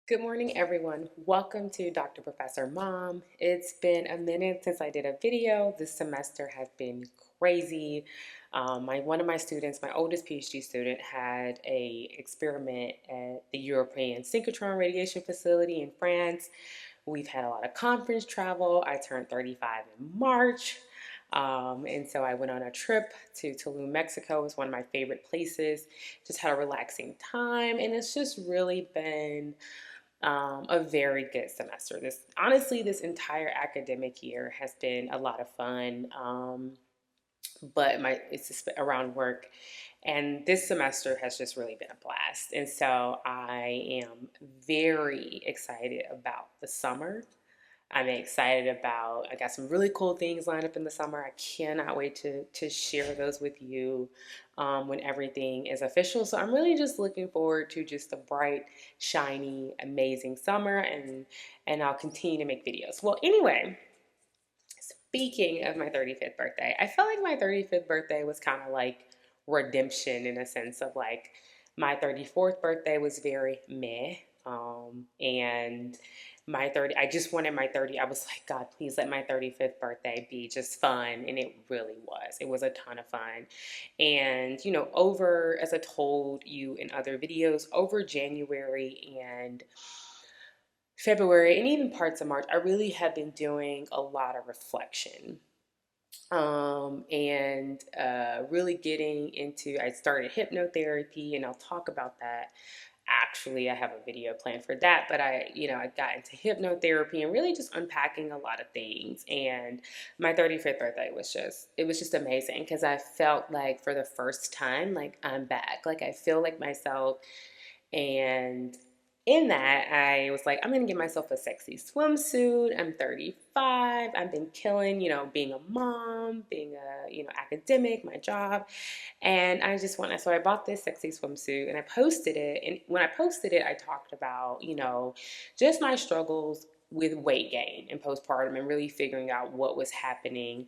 Good morning, everyone. Welcome to Dr. Professor Mom. It's been a minute since I did a video. This semester has been crazy. One of my students, my oldest PhD student, had a experiment at the European Synchrotron Radiation Facility in France. We've had a lot of conference travel. I turned 35 in March. And so I went on a trip to Tulum, Mexico. It was one of my favorite places. Just had a relaxing time, and it's just really been a very good semester. This entire academic year has been a lot of fun. But it's just around work, and this semester has just really been a blast. And so I am very excited about the summer. I'm excited about, I got some really cool things lined up in the summer. I cannot wait to share those with you when everything is official. So I'm really just looking forward to just a bright, shiny, amazing summer, and I'll continue to make videos. Well, anyway, speaking of my 35th birthday, I felt like my 35th birthday was kind of like redemption in a sense of like my 34th birthday was very meh. And my 30, I just wanted my 30, I was like, God, please let my 35th birthday be just fun. And it really was. It was a ton of fun. And, as I told you in other videos, over January and February and even parts of March, I really have been doing a lot of reflection and really getting into, I started hypnotherapy, and I'll talk about that. Actually, I have a video planned for that, but I got into hypnotherapy and really just unpacking a lot of things. And my 35th birthday it was just amazing because I felt like for the first time, like I'm back, like I feel like myself. And in that, I was like, I'm gonna get myself a sexy swimsuit. I'm 35. I've been killing, being a mom, being a, academic, my job. And I just want to, so I bought this sexy swimsuit and I posted it. And when I posted it, I talked about, just my struggles with weight gain and postpartum and really figuring out what was happening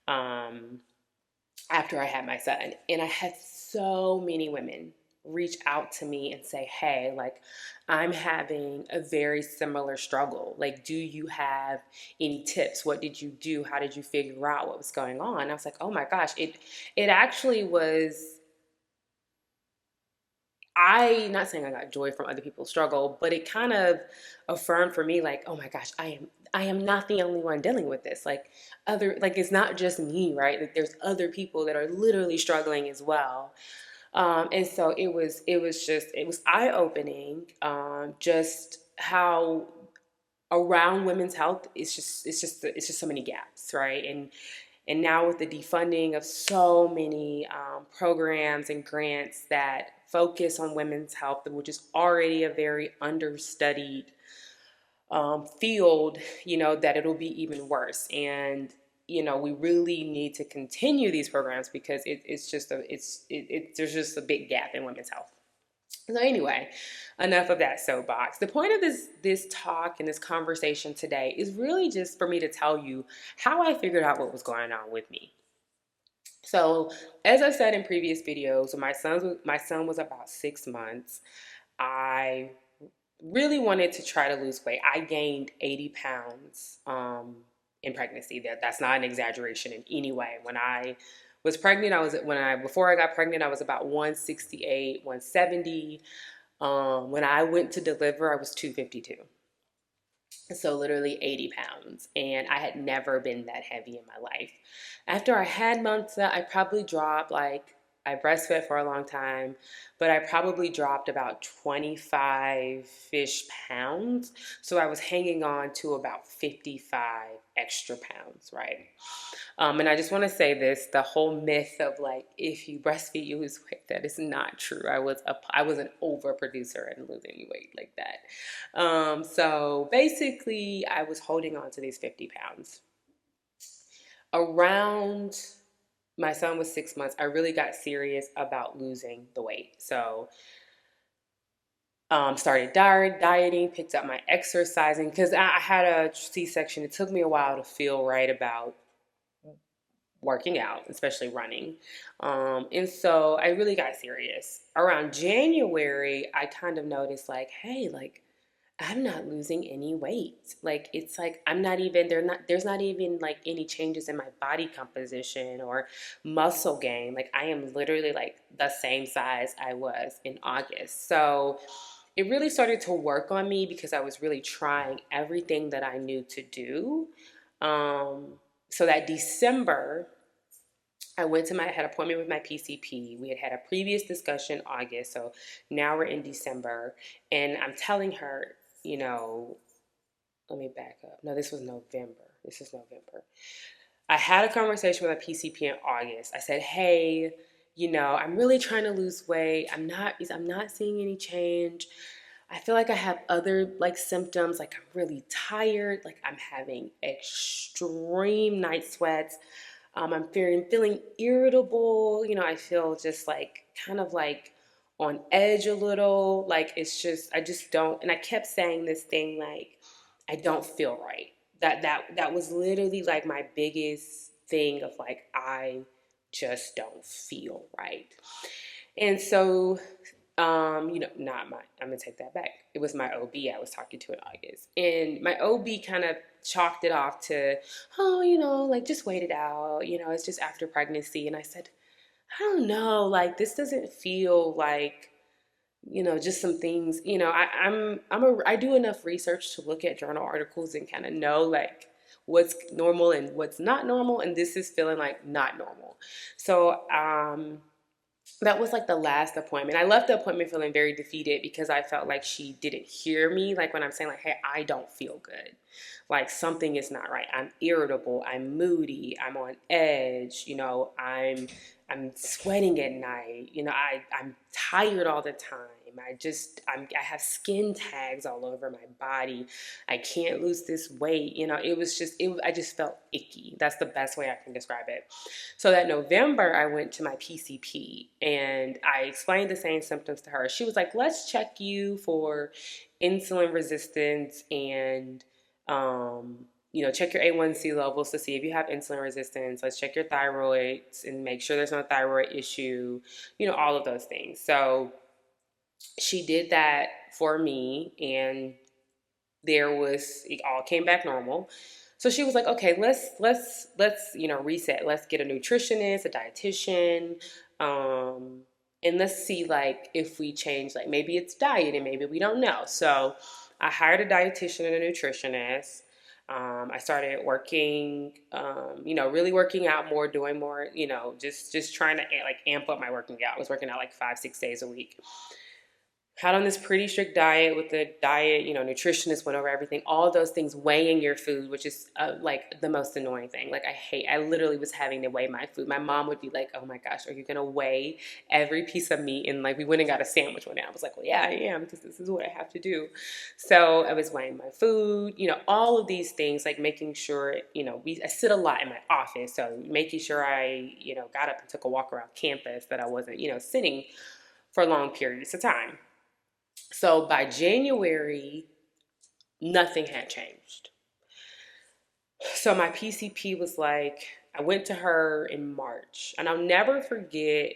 um, after I had my son. And I had so many women reach out to me and say, hey, like, I'm having a very similar struggle. Like, do you have any tips? What did you do? How did you figure out what was going on? I was like, oh my gosh, it actually was. Not saying I got joy from other people's struggle, but it kind of affirmed for me, like, oh my gosh, I am not the only one dealing with this. Like it's not just me, right? Like there's other people that are literally struggling as well. And so it was eye opening, just how around women's health it's just so many gaps, right? And now with the defunding of so many programs and grants that focus on women's health, which is already a very understudied field, that it'll be even worse. And we really need to continue these programs because there's just a big gap in women's health. So anyway, enough of that soapbox. The point of this talk and this conversation today is really just for me to tell you how I figured out what was going on with me. So, as I said in previous videos, when my son was about 6 months, I really wanted to try to lose weight. I gained 80 pounds in pregnancy. That's not an exaggeration in any way. When I was pregnant, before I got pregnant, I was about 168, 170. When I went to deliver, I was 252. So literally 80 pounds. And I had never been that heavy in my life. After I had Monza, I probably dropped I breastfed for a long time, but I probably dropped about 25-ish pounds. So I was hanging on to about 55 extra pounds, right? And I just want to say this, the whole myth of like, if you breastfeed, you lose weight, that is not true. I was an overproducer and lose any weight like that. So basically, I was holding on to these 50 pounds. Around my son was 6 months, I really got serious about losing the weight. So started dieting, picked up my exercising because I had a C-section. It took me a while to feel right about working out, especially running. And so I really got serious. Around January, I kind of noticed like, hey, like I'm not losing any weight. Like it's like I'm not even there's not even like any changes in my body composition or muscle gain. Like I am literally like the same size I was in August. So it really started to work on me because I was really trying everything that I knew to do. Um, so that December, I had an appointment with my PCP. We had had a previous discussion August, so now we're in December, and I'm telling her, you know, let me back up. No, this was November. This is November. I had a conversation with my PCP in August. I said, "Hey, I'm really trying to lose weight. I'm not seeing any change. I feel like I have other like symptoms, like I'm really tired, like I'm having extreme night sweats. I'm feeling irritable. I feel just like kind of like on edge a little. Like it's just I just don't. And I kept saying this thing like I don't feel right. That was literally like my biggest thing of like I just don't feel right. And so not my, I'm gonna take that back. It was my OB I was talking to in August. And my OB kind of chalked it off to, oh, like just wait it out. It's just after pregnancy. And I said, I don't know, like this doesn't feel like, just some things, I do enough research to look at journal articles and kind of know like what's normal and what's not normal. And this is feeling like not normal. So, that was like the last appointment. I left the appointment feeling very defeated because I felt like she didn't hear me. Like when I'm saying like, hey, I don't feel good. Like something is not right. I'm irritable. I'm moody. I'm on edge. I'm sweating at night. I'm tired all the time. I have skin tags all over my body. I can't lose this weight. I just felt icky. That's the best way I can describe it. So that November, I went to my PCP and I explained the same symptoms to her. She was like, let's check you for insulin resistance and, check your A1C levels to see if you have insulin resistance. Let's check your thyroid and make sure there's no thyroid issue, all of those things. So she did that for me and it all came back normal. So she was like, okay, let's reset. Let's get a nutritionist, a dietitian, and let's see like if we change, like maybe it's diet and maybe we don't know. So I hired a dietitian and a nutritionist. I started working, really working out more, doing more, just trying to like amp up my working out. I was working out like 5-6 days a week. Had on this pretty strict diet with the diet, nutritionist went over everything, all those things, weighing your food, which is like the most annoying thing. Like I literally was having to weigh my food. My mom would be like, oh my gosh, are you going to weigh every piece of meat? And like, we went and got a sandwich one day. I was like, well, yeah, I am, because this is what I have to do. So I was weighing my food, all of these things, like making sure, I sit a lot in my office. So making sure I, got up and took a walk around campus, that I wasn't, sitting for long periods of time. So by January, nothing had changed. So my PCP was like, I went to her in March, and I'll never forget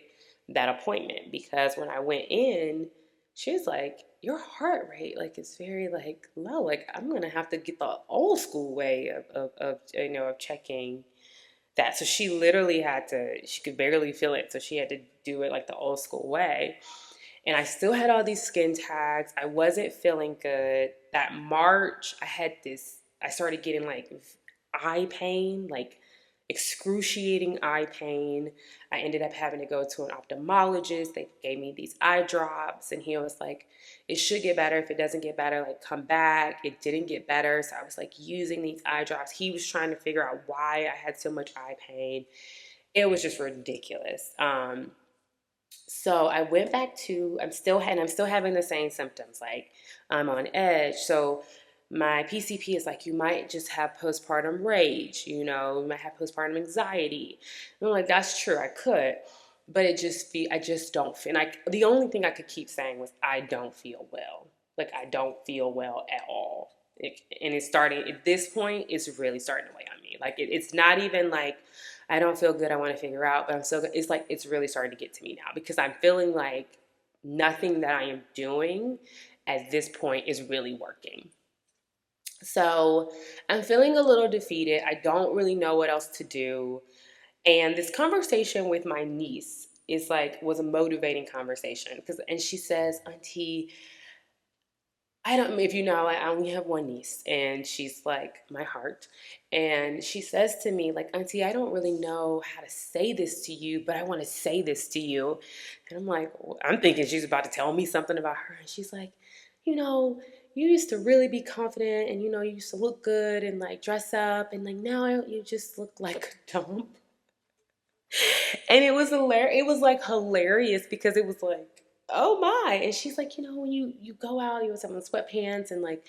that appointment because when I went in, she was like, your heart rate like is very like low. Like I'm gonna have to get the old school way of checking that. So she literally she could barely feel it, so she had to do it like the old school way. And I still had all these skin tags. I wasn't feeling good. That March, I started getting like eye pain, like excruciating eye pain. I ended up having to go to an ophthalmologist. They gave me these eye drops, and he was like, it should get better. If it doesn't get better, like come back. It didn't get better. So I was like using these eye drops. He was trying to figure out why I had so much eye pain. It was just ridiculous. So I went back to, I'm still having the same symptoms, like I'm on edge. So my PCP is like, you might just have postpartum rage, you might have postpartum anxiety. And I'm like, that's true, I could, but I just don't feel, the only thing I could keep saying was, I don't feel well. Like, I don't feel well at all. And it's starting, at this point, it's really starting to weigh on me. Like, it's not even like, I don't feel good, I want to figure out, but I'm so good. It's like, it's really starting to get to me now because I'm feeling like nothing that I am doing at this point is really working. So I'm feeling a little defeated. I don't really know what else to do. And this conversation with my niece was a motivating conversation and she says, Auntie, I don't, if you know, I only have one niece and she's like my heart. And she says to me, like, Auntie, I don't really know how to say this to you, but I want to say this to you. And I'm like, well, I'm thinking she's about to tell me something about her. And she's like, you know, you used to really be confident and, you used to look good and like dress up. And like now you just look like a dump. And it was hilarious. It was like hilarious because it was like, oh my. And she's like, when you go out, you was having sweatpants and like,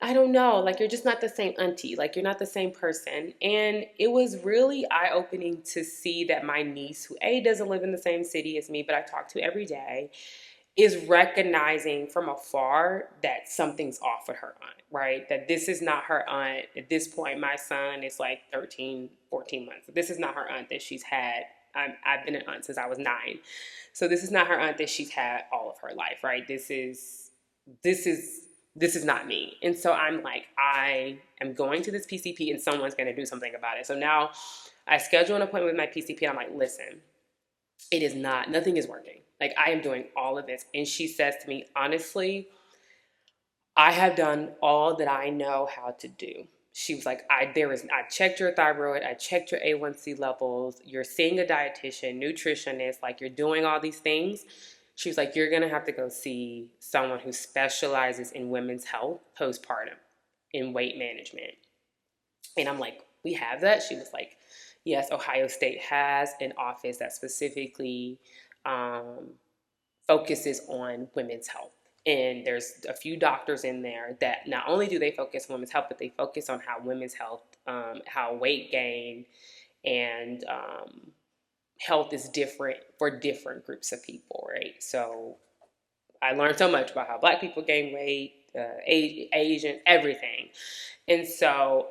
I don't know, like you're just not the same auntie. Like you're not the same person. And it was really eye-opening to see that my niece, who doesn't live in the same city as me, but I talk to every day, is recognizing from afar that something's off with her aunt, right? That this is not her aunt. At this point, my son is like 13, 14 months. This is not her aunt that she's had. I've been an aunt since I was 9. So this is not her aunt that she's had all of her life, right? This is not me. And so I'm like, I am going to this PCP and someone's going to do something about it. So now I schedule an appointment with my PCP and I'm like, listen, nothing is working. Like I am doing all of this. And she says to me, honestly, I have done all that I know how to do. She was like, I checked your thyroid, I checked your A1C levels, you're seeing a dietitian, nutritionist, like you're doing all these things. She was like, you're going to have to go see someone who specializes in women's health postpartum in weight management. And I'm like, we have that? She was like, yes, Ohio State has an office that specifically focuses on women's health. And there's a few doctors in there that not only do they focus on women's health, but they focus on how women's health, how weight gain and health is different for different groups of people, right? So I learned so much about how Black people gain weight, Asian, everything. And so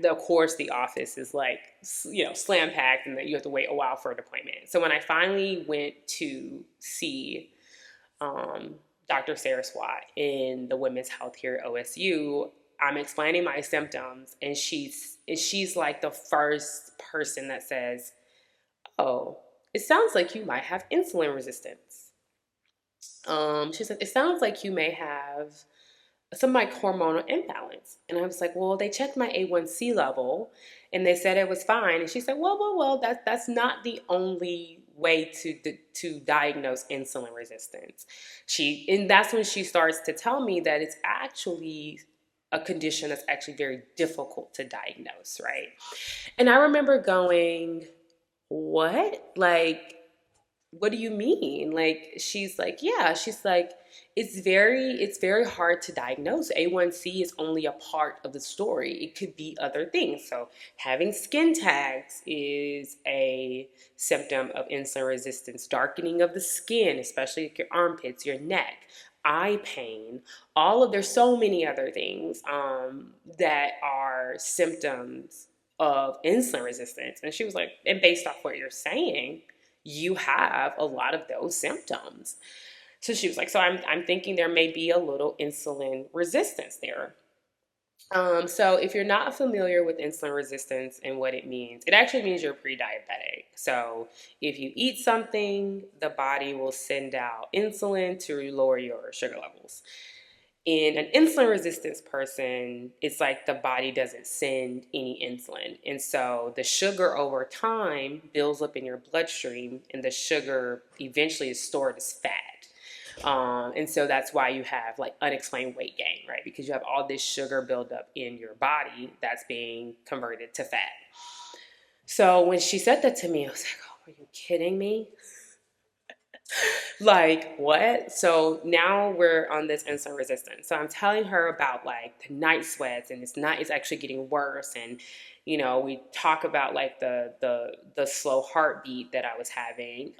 of course, the office is like, slam packed and that you have to wait a while for an appointment. So when I finally went to see Dr. Sarah Swat in the women's health here at OSU, I'm explaining my symptoms and she's like the first person that says, oh, it sounds like you might have insulin resistance. She said, it sounds like you may have some like hormonal imbalance. And I was like, well, they checked my A1C level and they said it was fine. And she said, well, that's not the only way to diagnose insulin resistance. And that's when she starts to tell me that it's actually a condition that's actually very difficult to diagnose, right? And I remember going, what? Like, what do you mean? Like, she's like, yeah, she's like, it's very hard to diagnose. A1C is only a part of the story. It could be other things. So having skin tags is a symptom of insulin resistance. Darkening of the skin, especially like your armpits, your neck, eye pain, there's so many other things that are symptoms of insulin resistance. And she was like, and based off what you're saying, you have a lot of those symptoms. So she was like, so I'm thinking there may be a little insulin resistance there. So if you're not familiar with insulin resistance and what it means, it actually means you're pre-diabetic. So if you eat something, the body will send out insulin to lower your sugar levels. In an insulin resistance person, it's like the body doesn't send any insulin. And so the sugar over time builds up in your bloodstream and the sugar eventually is stored as fat. And so that's why you have like unexplained weight gain, right? Because you have all this sugar buildup in your body that's being converted to fat. So when she said that to me, I was like, oh, are you kidding me? Like, what? So now we're on this insulin resistance. So I'm telling her about like the night sweats and it's actually getting worse. And, we talk about like the slow heartbeat that I was having.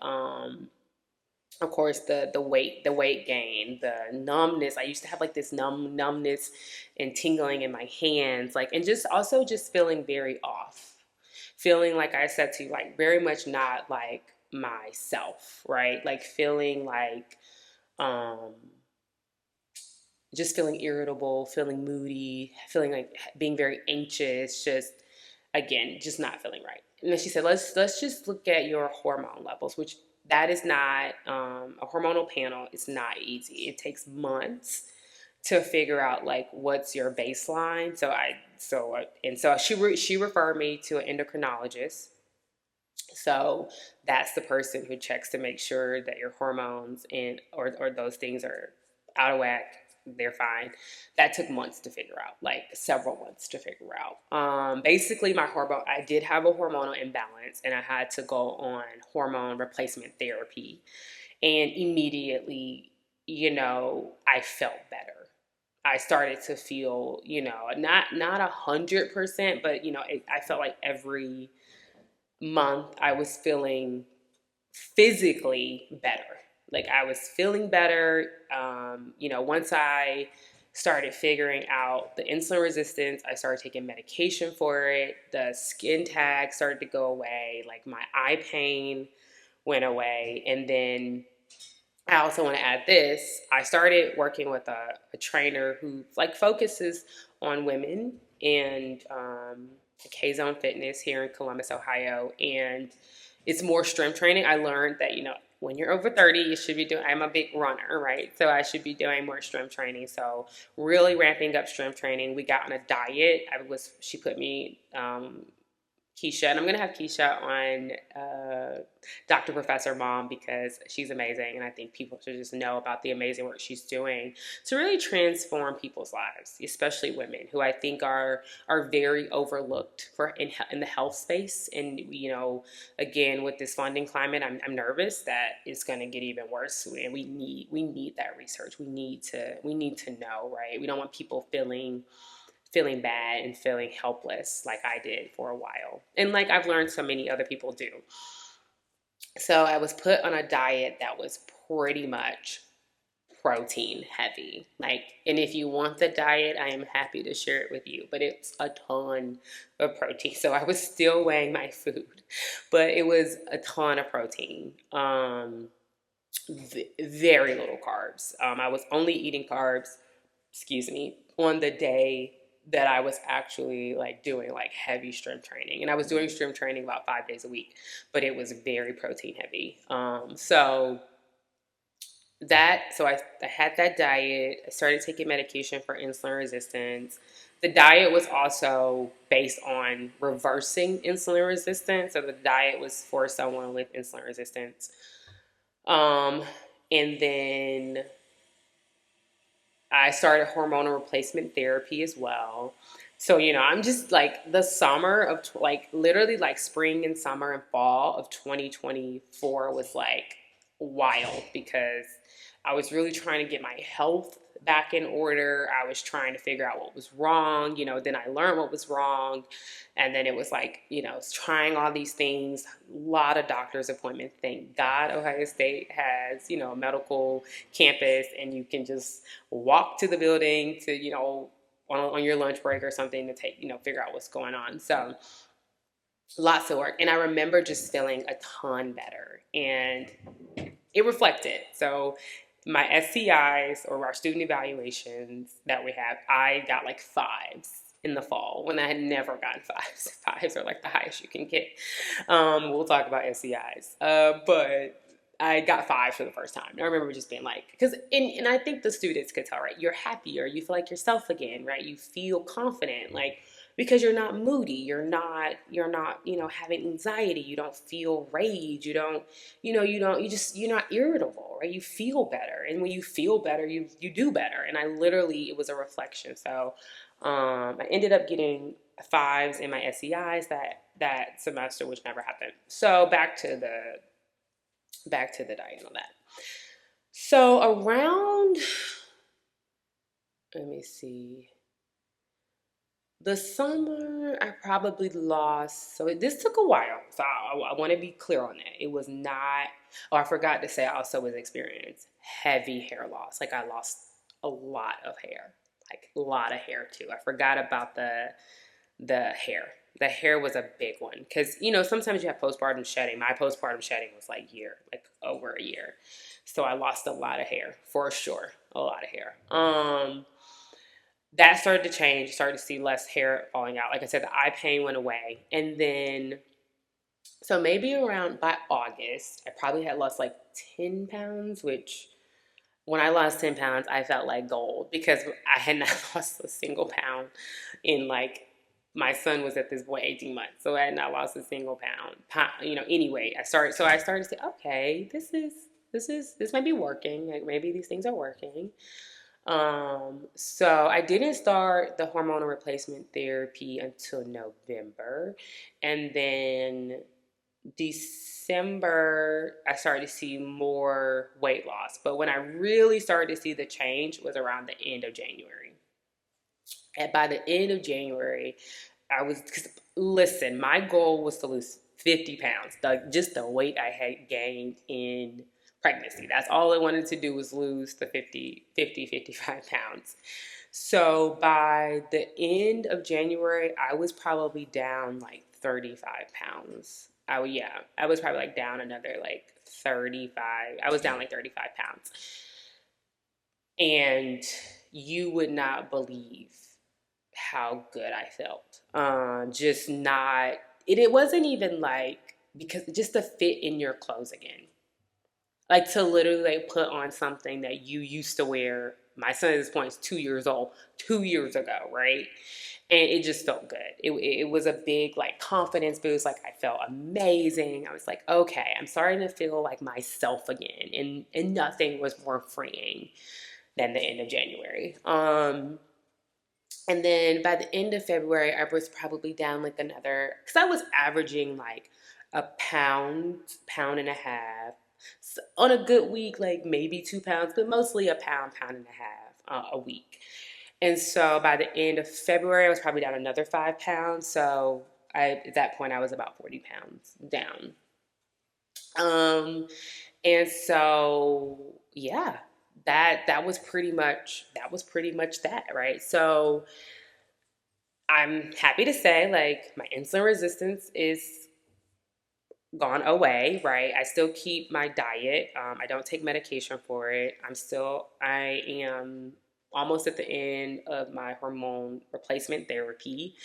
Of course, the weight gain, the numbness. I used to have like this numbness and tingling in my hands, like, and just feeling very off, feeling like I said to you, like very much not like myself, right? Like feeling like just feeling irritable, feeling moody, feeling like being very anxious, just again, just not feeling right. And then she said, let's just look at your hormone levels, which that is not a hormonal panel. It's not easy. It takes months to figure out like what's your baseline. So she referred me to an endocrinologist. So that's the person who checks to make sure that your hormones and or those things are out of whack. They're fine. That took months to figure out, like several months to figure out. Basically, I did have a hormonal imbalance, and I had to go on hormone replacement therapy. And immediately, I felt better. I started to feel, not 100%, but I felt like every month I was feeling physically better. Like I was feeling better. Once I started figuring out the insulin resistance, I started taking medication for it. The skin tag started to go away. Like my eye pain went away. And then I also want to add this. I started working with a trainer who like focuses on women and K-Zone Fitness here in Columbus, Ohio. And it's more strength training. I learned that, when you're over 30, you should be doing, I'm a big runner, right? So I should be doing more strength training. So really ramping up strength training. We got on a diet. She put me, Keisha, and I'm going to have Keisha on Dr. Professor Mom because she's amazing, and I think people should just know about the amazing work she's doing to really transform people's lives, especially women who I think are very overlooked in the health space. And again, with this funding climate, I'm nervous that it's going to get even worse, and we need that research. We need to know, right? We don't want people feeling bad and feeling helpless like I did for a while. And like I've learned so many other people do. So I was put on a diet that was pretty much protein heavy. And if you want the diet, I am happy to share it with you, but it's a ton of protein. So I was still weighing my food, but it was a ton of protein. Very little carbs. I was only eating carbs, on the day that I was actually like doing like heavy strength training. And I was doing strength training about 5 days a week, but it was very protein heavy. So I had that diet. I started taking medication for insulin resistance. The diet was also based on reversing insulin resistance. So the diet was for someone with insulin resistance. And then I started hormonal replacement therapy as well. So, I'm just like the summer of literally like spring and summer and fall of 2024 was like wild because I was really trying to get my health back in order. I was trying to figure out what was wrong. Then I learned what was wrong. And then it was like, trying all these things, a lot of doctor's appointments. Thank God Ohio State has, a medical campus and you can just walk to the building to, on your lunch break or something to take, figure out what's going on. So lots of work. And I remember just feeling a ton better and it reflected. So my SCIs or our student evaluations that we have, I got like 5s in the fall when I had never gotten 5s. 5s are like the highest you can get. We'll talk about SCIs. But I got 5 for the first time. And I remember just being like, and I think the students could tell, right? You're happier. You feel like yourself again, right? You feel confident, because you're not moody. You're not, having anxiety. You don't feel rage. You're not irritable, right? You feel better. And when you feel better, you do better. And it was a reflection. So, I ended up getting 5s in my SEIs that semester, which never happened. So back to the diet and all that. So around, let me see, the summer, I probably lost, so this took a while. So I want to be clear on that. It was not, I forgot to say I also was experiencing heavy hair loss. Like I lost a lot of hair, like a lot of hair too. I forgot about the hair. The hair was a big one because, sometimes you have postpartum shedding. My postpartum shedding was like over a year. So I lost a lot of hair for sure. a lot of hair. That started to change. Started to see less hair falling out. Like I said, the eye pain went away, and then so maybe around by August, I probably had lost like 10 pounds, which when I lost 10 pounds, I felt like gold because I had not lost a single pound in like, my son was at this point 18 months. So I had not lost a single pound. Anyway, I started to say, okay, this might be working. Like maybe these things are working. So I didn't start the hormonal replacement therapy until November. And then December, I started to see more weight loss. But when I really started to see the change was around the end of January. And by the end of January, listen, my goal was to lose 50 pounds, just the weight I had gained in pregnancy. That's all I wanted to do was lose the 55 pounds. So by the end of January, I was probably down like 35 pounds. I was probably like down another like 35. I was down like 35 pounds. And you would not believe how good I felt. Just not, it wasn't even like, because just to fit in your clothes again. Like to literally like put on something that you used to wear. My son at this point is 2 years old, 2 years ago, right? And it just felt good. It was a big like confidence boost. Like I felt amazing. I was like, okay, I'm starting to feel like myself again. And nothing was more freeing than the end of January. And then by the end of February, I was probably down like another, because I was averaging like a pound, pound and a half. So on a good week, like maybe 2 pounds, but mostly a pound, pound and a half a week. And so by the end of February, I was probably down another 5 pounds. So at that point, I was about 40 pounds down. And so yeah, that was pretty much that, right? So I'm happy to say like my insulin resistance is gone away, right? I still keep my diet. I don't take medication for it. I am almost at the end of my hormone replacement therapy,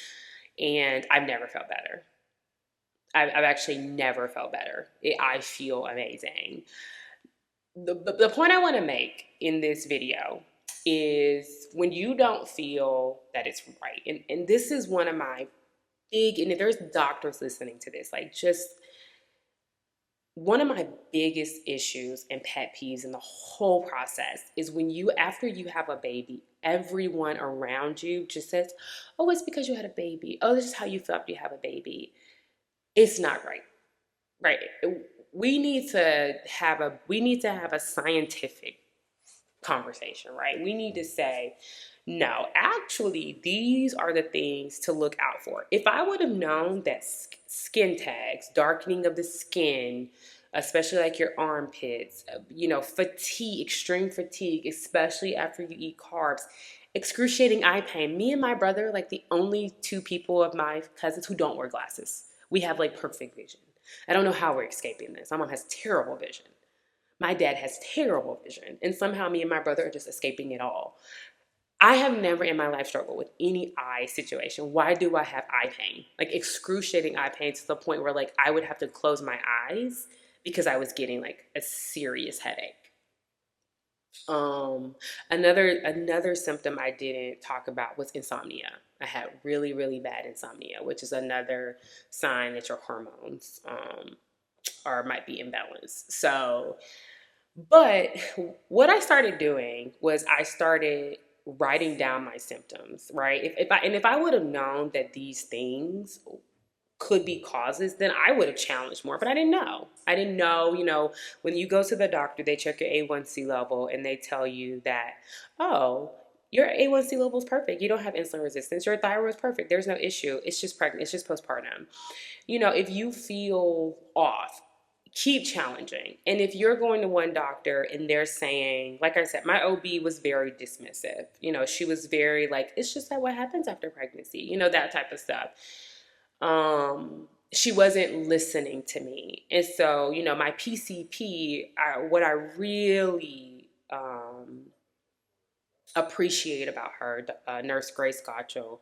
and I've never felt better. I've actually never felt better. I feel amazing. The point I want to make in this video is when you don't feel that it's right, and this is one of my and if there's doctors listening to this, like just one of my biggest issues and pet peeves in the whole process is when after you have a baby, everyone around you just says, oh, it's because you had a baby. Oh, this is how you feel after you have a baby. It's not right. Right. We need to have a scientific conversation, right? We need to say, no, actually, these are the things to look out for. If I would have known that skin tags, darkening of the skin, especially like your armpits, fatigue, extreme fatigue, especially after you eat carbs, excruciating eye pain. Me and my brother, like the only two people of my cousins who don't wear glasses. We have like perfect vision. I don't know how we're escaping this. My mom has terrible vision. My dad has terrible vision. And somehow me and my brother are just escaping it all. I have never in my life struggled with any eye situation. Why do I have eye pain? Like excruciating eye pain to the point where like I would have to close my eyes because I was getting like a serious headache. Another symptom I didn't talk about was insomnia. I had really, really bad insomnia, which is another sign that your hormones might be imbalanced. So, but what I started doing was I started writing down my symptoms, right? If I would have known that these things could be causes, then I would have challenged more, but I didn't know. When you go to the doctor, they check your A1C level and they tell you that, oh, your A1C level is perfect. You don't have insulin resistance. Your thyroid is perfect. There's no issue. It's just pregnant. It's just postpartum. If you feel off, keep challenging. And if you're going to one doctor and they're saying, like I said, my OB was very dismissive. She was very like, it's just that what happens after pregnancy, that type of stuff. She wasn't listening to me. And so, my PCP, what I really appreciate about her, Nurse Grace Gotchel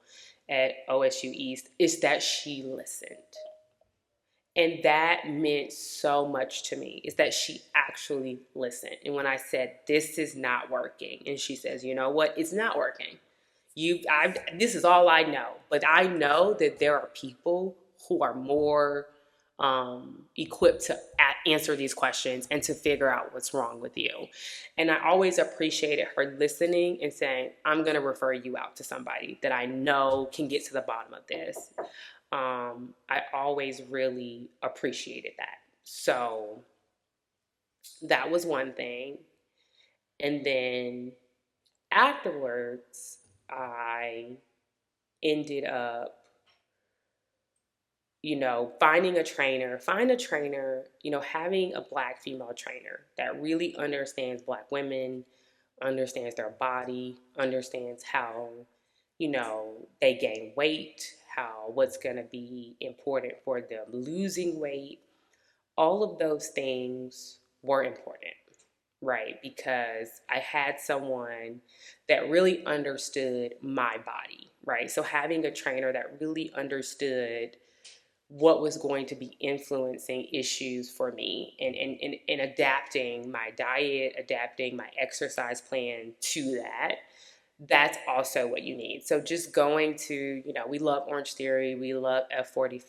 at OSU East, is that she listened. And that meant so much to me, is that she actually listened. And when I said, this is not working, and she says, you know what, it's not working. This is all I know. But I know that there are people who are more equipped to answer these questions and to figure out what's wrong with you. And I always appreciated her listening and saying, I'm going to refer you out to somebody that I know can get to the bottom of this. I always really appreciated that. So that was one thing. And then afterwards, I ended up, finding a trainer, having a Black female trainer that really understands Black women, understands their body, understands how, they gain weight, what's going to be important for them losing weight. All of those things were important, right? Because I had someone that really understood my body, right? So having a trainer that really understood what was going to be influencing issues for me, and adapting my diet, adapting my exercise plan to that. That's also what you need. So just going to, we love Orange Theory, we love F45,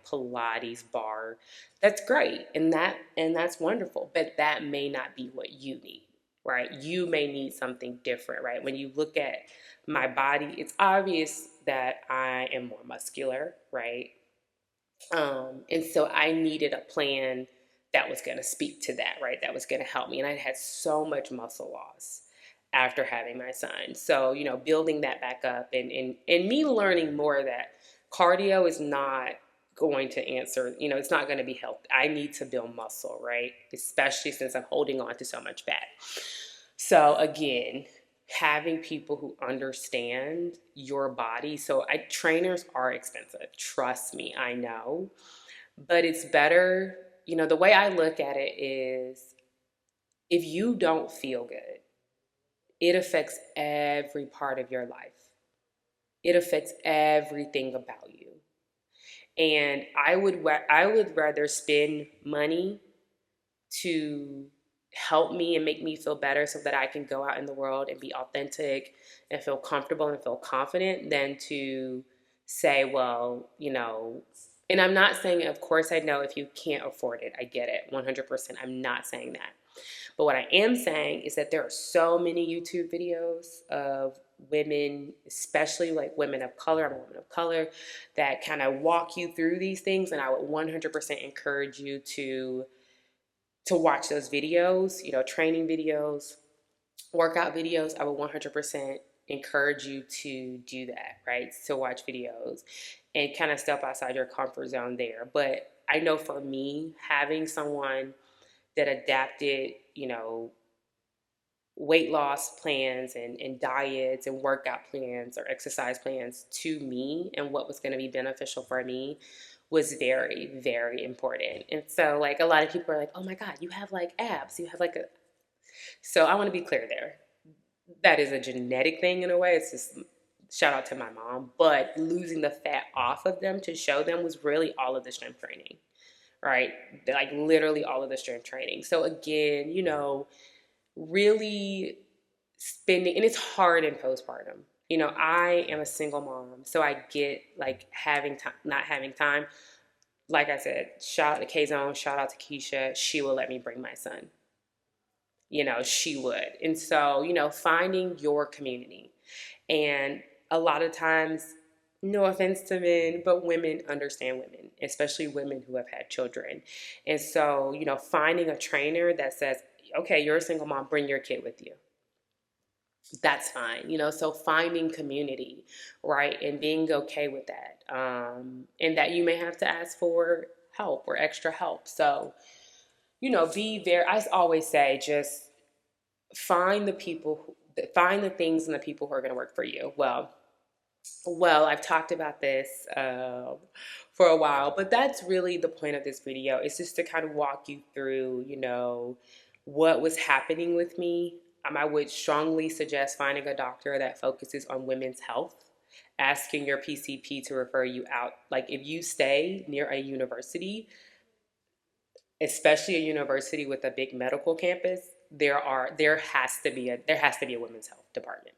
Pilates, bar. That's great. And that's wonderful. But that may not be what you need, right? You may need something different, right? When you look at my body, it's obvious that I am more muscular, right? And so I needed a plan that was going to speak to that, right? That was going to help me. And I had so much muscle loss after having my son. So, building that back up, and me learning more that cardio is not going to answer, it's not going to be healthy. I need to build muscle, right? Especially since I'm holding on to so much fat. So again, having people who understand your body. So trainers are expensive. Trust me, I know. But it's better, the way I look at it is, if you don't feel good, it affects every part of your life. It affects everything about you. And I would rather spend money to help me and make me feel better so that I can go out in the world and be authentic and feel comfortable and feel confident than to say, well, and I'm not saying, of course, I know if you can't afford it, I get it 100%. I'm not saying that. But what I am saying is that there are so many YouTube videos of women, especially like women of color, I'm a woman of color, that kind of walk you through these things. And I would 100% encourage you to watch those videos, training videos, workout videos. I would 100% encourage you to do that, right? To watch videos and kind of step outside your comfort zone there. But I know for me, having someone that adapted, weight loss plans and diets and workout plans or exercise plans to me and what was going to be beneficial for me was very, very important. And so, like, a lot of people are like, oh my God, you have like abs. You have like a. So I want to be clear there. That is a genetic thing in a way. It's just shout out to my mom. But losing the fat off of them to show them was really all of the strength training, right? Like literally all of the strength training. So again, really spending, and it's hard in postpartum. I am a single mom, so I get like having time, not having time. Like I said, shout out to K-Zone, shout out to Keisha. She will let me bring my son. She would. And so, finding your community. And a lot of times, no offense to men, but women understand women, especially women who have had children. And so, finding a trainer that says, okay, you're a single mom, bring your kid with you. That's fine. So finding community, right? And being okay with that. And that you may have to ask for help or extra help. So, be there. I always say, just find the things and the people who are going to work for you. Well, I've talked about this for a while, but that's really the point of this video. It's just to kind of walk you through, what was happening with me I would strongly suggest finding a doctor that focuses on women's health, asking your PCP to refer you out. Like if you stay near a university, especially a university with a big medical campus, there has to be a women's health department.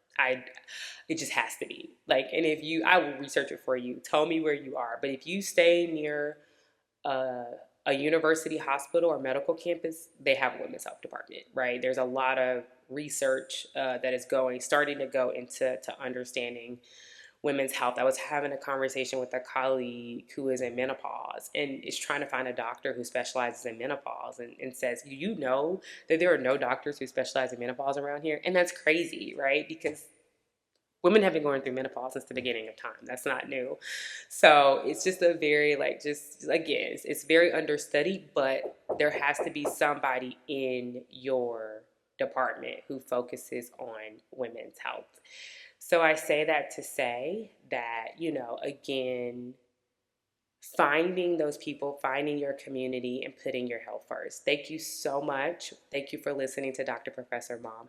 It just has to be. Like, and if you I will research it for you. Tell me where you are. But if you stay near a, a university hospital or medical campus, they have a women's health department, right? There's a lot of research that is starting to go into understanding women's health. I was having a conversation with a colleague who is in menopause and is trying to find a doctor who specializes in menopause, and says, you know that there are no doctors who specialize in menopause around here? And that's crazy, right? Because women have been going through menopause since the beginning of time. That's not new. So it's just a very, like, just again, it's very understudied, but there has to be somebody in your department who focuses on women's health. So I say that to say that, again, finding those people, finding your community, and putting your health first. Thank you so much. Thank you for listening to Dr. Professor Mom.